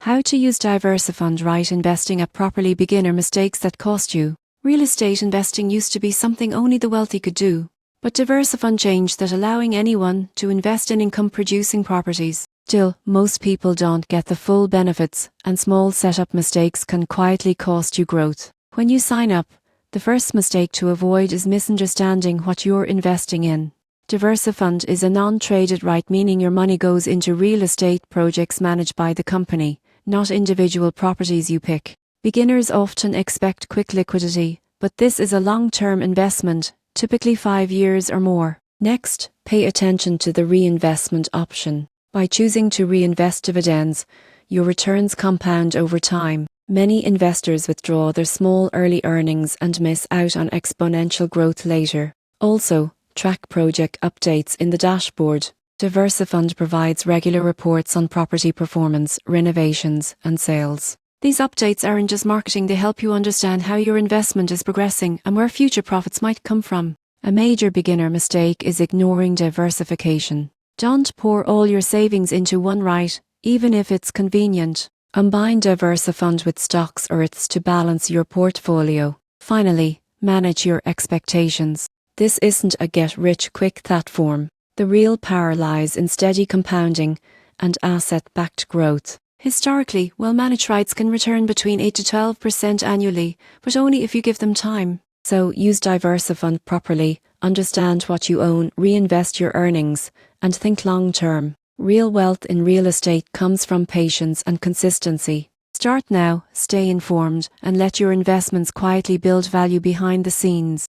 How to use DiversyFund REIT investing at properly. Beginner mistakes that cost you. Real estate investing used to be something only the wealthy could do. But DiversyFund changed that, allowing anyone to invest in income-producing properties. Still, most people don't get the full benefits, and small setup mistakes can quietly cost you growth. When you sign up, the first mistake to avoid is misunderstanding what you're investing in. DiversyFund is a non-traded REIT, meaning your money goes into real estate projects managed by the company, not individual properties you pick. Beginners often expect quick liquidity, but this is a long-term investment, typically 5 years or more. Next, pay attention to the reinvestment option. By choosing to reinvest dividends, your returns compound over time. Many investors withdraw their small early earnings and miss out on exponential growth later. Also, track project updates in the dashboard. DiversyFund provides regular reports on property performance, renovations, and sales. These updates aren't just marketing, they help you understand how your investment is progressing and where future profits might come from. A major beginner mistake is ignoring diversification. Don't pour all your savings into one REIT, even if it's convenient. Combine DiversyFund with stocks or REITs to balance your portfolio. Finally, manage your expectations. This isn't a get-rich-quick platform. The real power lies in steady compounding and asset-backed growth. Historically, well-managed REITs can return between 8 to 12% annually, but only if you give them time. So use DiversyFund properly, understand what you own, reinvest your earnings, and think long-term. Real wealth in real estate comes from patience and consistency. Start now, stay informed, and let your investments quietly build value behind the scenes.